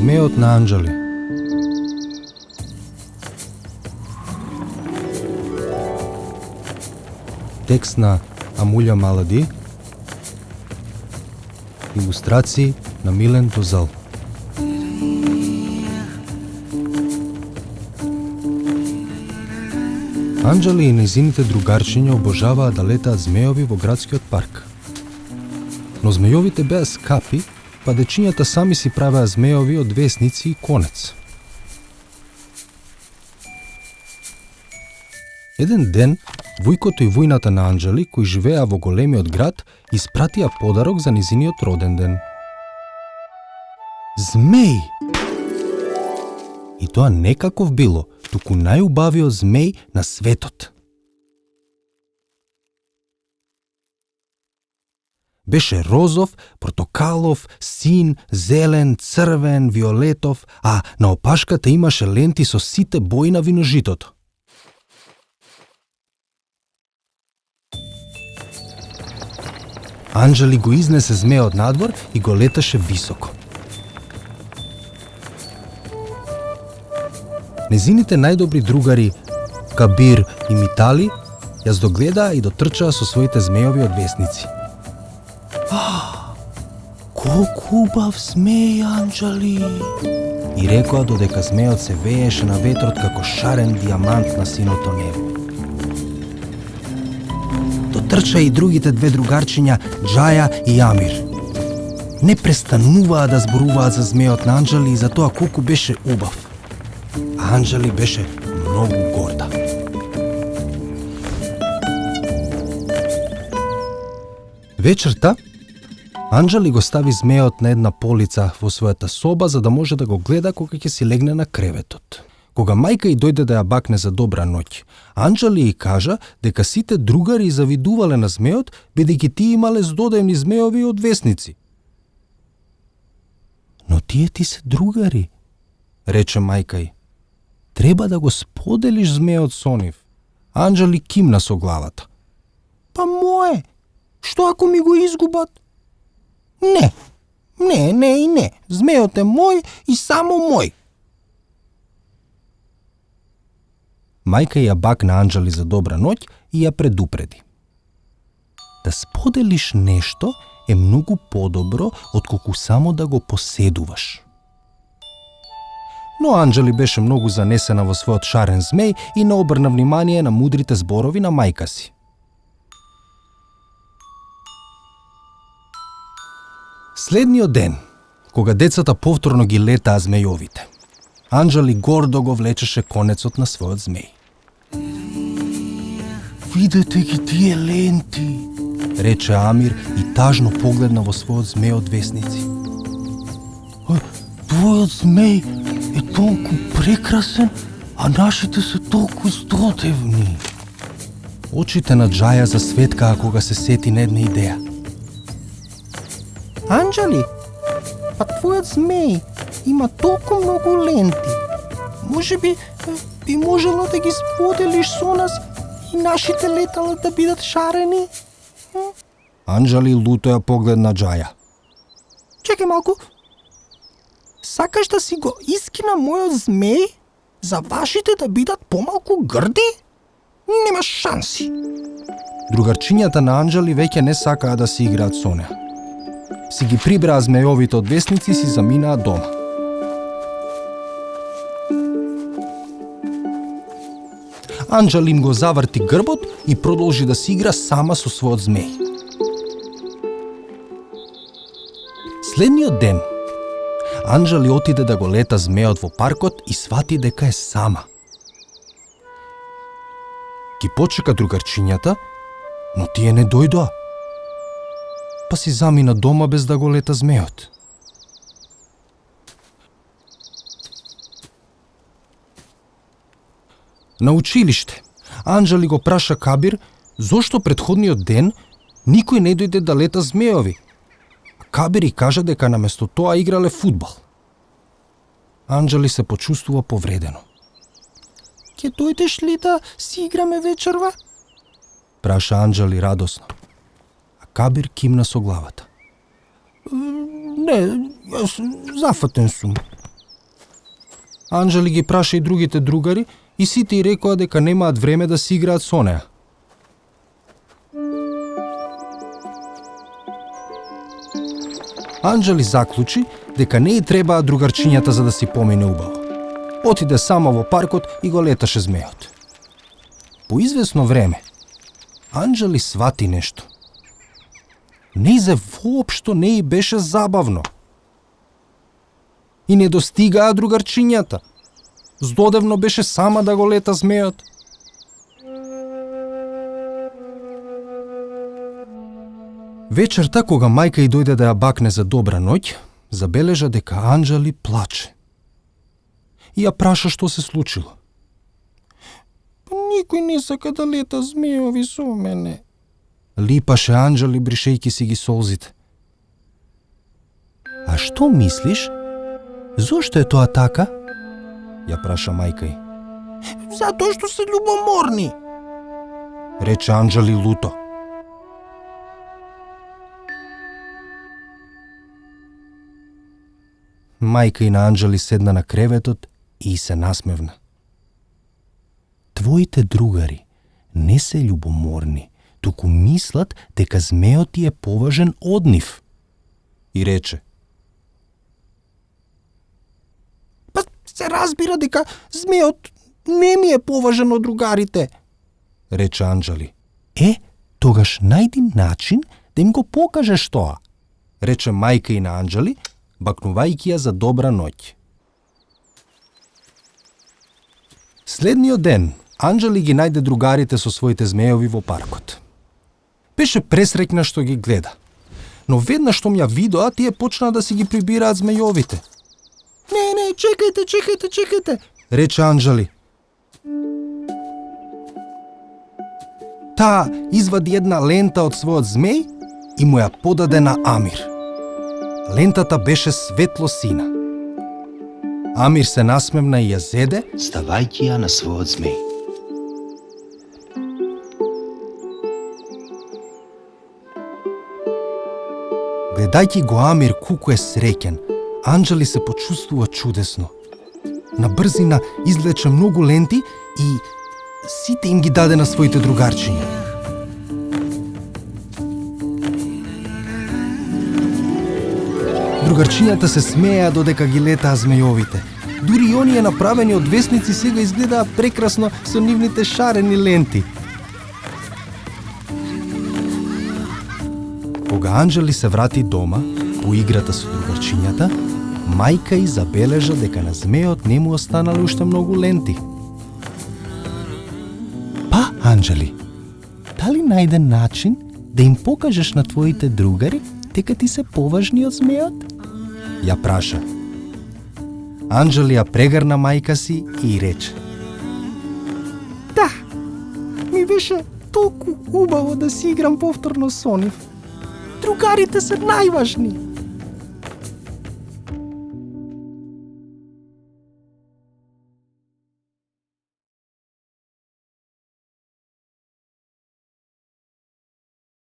Змеот на Анџели. Текст на Амулја Малади. Илустрации на Милен Дозал. Анџели и незините другарчиња обожаваа да летаат змеови во градскиот парк. Но змејовите беа скапи, па дечињата сами си правеа змеови од весници и конец. Еден ден, војкото и војната на Анџели, кои живеа во големиот град, испратија подарок за низиниот роден ден. Змеј! И тоа не каков било, туку најубавиот змеј на светот. Беше розов, портокалов, син, зелен, црвен, виолетов, а на опашката имаше ленти со сите бои на виножитото. Анџели го изнесе змеот надвор и го леташе високо. Незините најдобри другари, Кабир и Митали, ја здогледаа и дотрчаа со своите змеови од весници. Колку убав змеј, Анџели! И рекоа додека змеот се вееше на ветрот како шарен дијамант на синото небо. Дотрча и другите две другарчиња, Џаја и Амир. Не престануваа да зборуваат за змеот на Анџели и за тоа колку беше убав. А Анџели беше многу горда. Вечерта, Анџели го стави змеот на една полица во својата соба за да може да го гледа кога ќе си легне на креветот. Кога мајка ѝ дојде да ја бакне за добра ноќ, Анџели ѝ кажа дека сите другари завидувале на змеот бидејќи тие имале здодевни змеови од весници. Но тие ти се другари, рече мајка ѝ. Треба да го споделиш змеот со нив. Анџели кимна со главата. Па мое, што ако ми го изгубат? Не, не. Змеот е мој и само мој. Мајка ја бакна Анџели за добра ноќ и ја предупреди. Да споделиш нешто е многу подобро отколку само да го поседуваш. Но Анџели беше многу занесена во својот шарен змеј и не обрна внимание на мудрите зборови на мајка си. Следниот ден, кога децата повторно ги летаа змејовите, Анџели гордо го влечеше конецот на својот змеј. Видете ги тие ленти, рече Амир и тажно погледна во својот змеј од весници. Твојот змеј е толку прекрасен, а нашите се толку здодевни. Очите на Џаја засветкаа кога се сети на една идеја. Анџели, па твојот змеј има толку многу ленти. Може би можела да ги споделиш со нас и нашите летала да бидат шарени? Анџели луто ја погледна Џаја. Чекај малку. Сакаш да си го искина мојот змеј за вашите да бидат помалку грди? Нема шанси. Другарчињата на Анџели веќе не сакаа да си играат со неа. Си ги прибраа змејовите од весници и си заминаа дома. Анџели им го заврти грбот и продолжи да си игра сама со својот змеј. Следниот ден, Анџели отиде да го лета змеот во паркот и свати дека е сама. Ги почека другарчињата, но тие не дојдоа. Па си замина дома без да го лета змеот. На училиште, Анџели го праша Кабир зошто претходниот ден никој не дојде да лета змеови. Кабир и кажа дека наместо тоа играле фудбал. Анџели се почувствува повредено. Ке дојдеш ли да си играме вечерва? Праша Анџели радосно. А Кабир кимна со главата. Не, јас зафатен сум. Анжели ги праша и другите другари и сите ѝ рекоа дека немаат време да си играат со неа. Анжели заклучи дека не ѝ требаа другарчињата за да си помине убаво. Отиде сама во паркот и го леташе змејот. По извесно време, Анжели свати нешто. Нејзе воопшто не ѝ беше забавно. И не достигаа другарчињата. Здодевно беше сама да го лета змејот. Вечерта, кога мајка ѝ дојде да ја бакне за добра ноќ, забележа дека Анжели плаче. И ја праша што се случило. Никој не сака да лета змејови со мене. Липаше Анжели бришејќи си ги солзите. А што мислиш? Зошто е тоа така? Ја праша мајка ѝ. Затоа што се љубоморни, рече Анжели луто. Мајка и на Анжели седна на креветот и се насмевна. Твоите другари не се љубоморни, туку мислат дека змејот ти е поважен од нив. И рече. Па се разбира дека змејот не ми е поважен од другарите, рече Анжели. Тогаш најди начин да им го покажеш тоа, рече мајка и на Анжели, бакнувајќи ја за добра ноќ. Следниот ден, Анжели ги најде другарите со своите змејови во паркот. Беше пресреќна што ги гледа, но веднаш што ја видоа, тие почнаа да си ги прибираат змејовите. Не, чекајте, рече Анжели. Таа извади една лента од својот змеј и му ја подаде на Амир. Лентата беше светло сина. Амир се насмевна и ја зеде, ставајќи ја на својот змеј. Гледајќи го Амир колку е среќен, Анжели се почувствува чудесно. На брзина извлече многу ленти и сите им ги даде на своите другарчиња. Другарчињата се смееа додека ги летаа змејовите. Дури и оние направени од весници сега изгледаа прекрасно со нивните шарени ленти. Кога Анжели се врати дома, по играта со другарчињата, мајка ѝ забележа дека на змејот не му останале уште многу ленти. Па, Анжели, дали најде начин да им покажеш на твоите другари дека ти се поважни од змејот? Ја праша. Анжели ја прегрна мајка си и рече. Да, ми беше толку убаво да си играм повторно со нив. Другарите се најважни.